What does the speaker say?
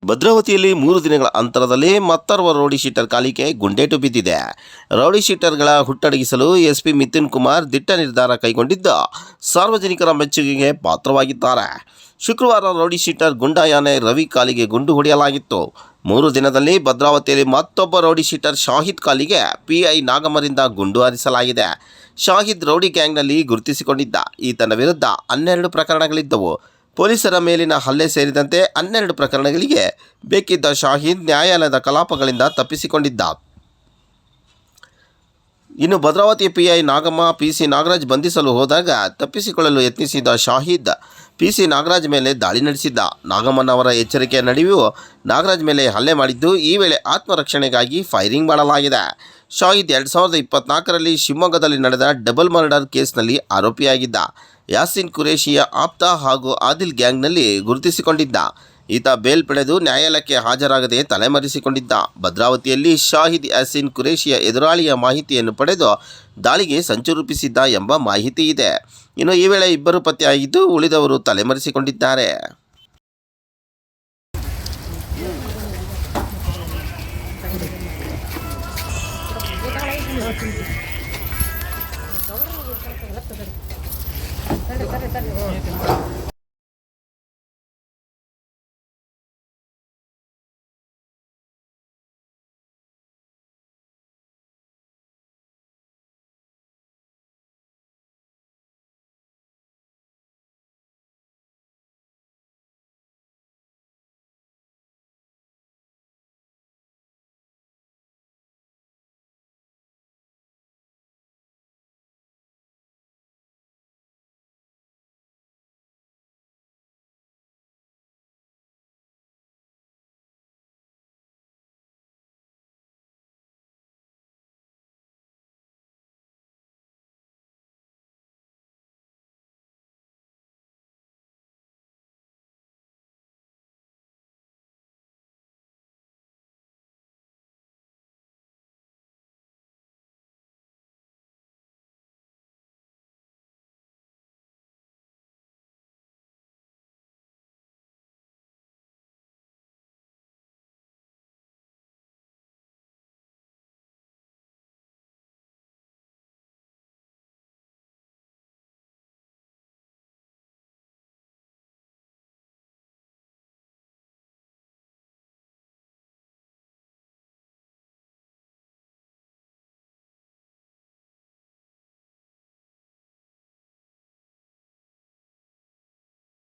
ಭದ್ರಾವತಿಯಲ್ಲಿ 3 ದಿನಗಳ ಅಂತರದಲ್ಲಿ ಮತ್ತೋರ್ವ ರೌಡಿ ಶೀಟರ್ ಕಾಲಿಗೆ ಗುಂಡೇಟು ಬಿದ್ದಿದೆ. ರೌಡಿ ಶೀಟರ್ಗಳ ಹುಟ್ಟಡಗಿಸಲು ಎಸ್ಪಿ ಮಿಥುನ್ ಕುಮಾರ್ ದಿಟ್ಟ ನಿರ್ಧಾರ ಕೈಗೊಂಡಿದ್ದು ಸಾರ್ವಜನಿಕರ ಮೆಚ್ಚುಗೆಗೆ ಪಾತ್ರವಾಗಿದ್ದಾರೆ. ಶುಕ್ರವಾರ ರೌಡಿ ಶೀಟರ್ ಗುಂಡಾಯಾನೆ ರವಿ ಕಾಲಿಗೆ ಗುಂಡು ಹೊಡೆಯಲಾಗಿತ್ತು. 3 ದಿನದಲ್ಲಿ ಭದ್ರಾವತಿಯಲ್ಲಿ ಮತ್ತೊಬ್ಬ ರೌಡಿ ಶೀಟರ್ ಶಾಹಿದ್ ಕಾಲಿಗೆ ಪಿಐ ನಾಗಮ್ಮರಿಂದ ಗುಂಡು ಹಾರಿಸಲಾಗಿದೆ. ಶಾಹಿದ್ ರೌಡಿ ಗ್ಯಾಂಗ್ನಲ್ಲಿ ಗುರುತಿಸಿಕೊಂಡಿದ್ದ. ಈತನ ವಿರುದ್ಧ 12 ಪ್ರಕರಣಗಳಿದ್ದವು. ಪೊಲೀಸರ ಮೇಲಿನ ಹಲ್ಲೆ ಸೇರಿದಂತೆ 12 ಪ್ರಕರಣಗಳಿಗೆ ಬೇಕಿದ್ದ ಶಾಹಿದ್ ನ್ಯಾಯಾಲಯದ ಕಲಾಪಗಳಿಂದ ತಪ್ಪಿಸಿಕೊಂಡಿದ್ದ. ಇನ್ನು ಭದ್ರಾವತಿ ಪಿಐ ನಾಗಮ್ಮ ಪಿಸಿ ನಾಗರಾಜ್ ಬಂಧಿಸಲು ಹೋದಾಗ ತಪ್ಪಿಸಿಕೊಳ್ಳಲು ಯತ್ನಿಸಿದ ಶಾಹಿದ್ ಪಿಸಿ ನಾಗರಾಜ್ ಮೇಲೆ ದಾಳಿ ನಡೆಸಿದ್ದ. ನಾಗಮ್ಮನವರ ಎಚ್ಚರಿಕೆಯ ನಡುವೆಯೂ ನಾಗರಾಜ್ ಮೇಲೆ ಹಲ್ಲೆ ಮಾಡಿದ್ದು, ಈ ವೇಳೆ ಆತ್ಮರಕ್ಷಣೆಗಾಗಿ ಫೈರಿಂಗ್ ಮಾಡಲಾಗಿದೆ. ಶಾಹಿದ್ 2024ರಲ್ಲಿ ಶಿವಮೊಗ್ಗದಲ್ಲಿ ನಡೆದ ಡಬಲ್ ಮರ್ಡರ್ ಕೇಸ್ನಲ್ಲಿ ಆರೋಪಿಯಾಗಿದ್ದ. ಯಾಸಿನ್ ಕುರೇಶಿಯ ಆಪ್ತ ಹಾಗೂ ಆದಿಲ್ ಗ್ಯಾಂಗ್ನಲ್ಲಿ ಗುರುತಿಸಿಕೊಂಡಿದ್ದ. ಈತ ಬೇಲ್ ಪಡೆದು ನ್ಯಾಯಾಲಯಕ್ಕೆ ಹಾಜರಾಗದೆ ತಲೆಮರೆಸಿಕೊಂಡಿದ್ದ. ಭದ್ರಾವತಿಯಲ್ಲಿ ಶಾಹಿದ್ ಯಾಸಿನ್ ಕುರೇಶಿಯ ಎದುರಾಳಿಯ ಮಾಹಿತಿಯನ್ನು ಪಡೆದು ದಾಳಿಗೆ ಸಂಚು ರೂಪಿಸಿದ್ದ ಎಂಬ ಮಾಹಿತಿ ಇದೆ. ಇನ್ನು ಈ ವೇಳೆ ಇಬ್ಬರು ಪತ್ತೆಯಾಗಿದ್ದು, ಉಳಿದವರು ತಲೆಮರೆಸಿಕೊಂಡಿದ್ದಾರೆ. ಸರಿ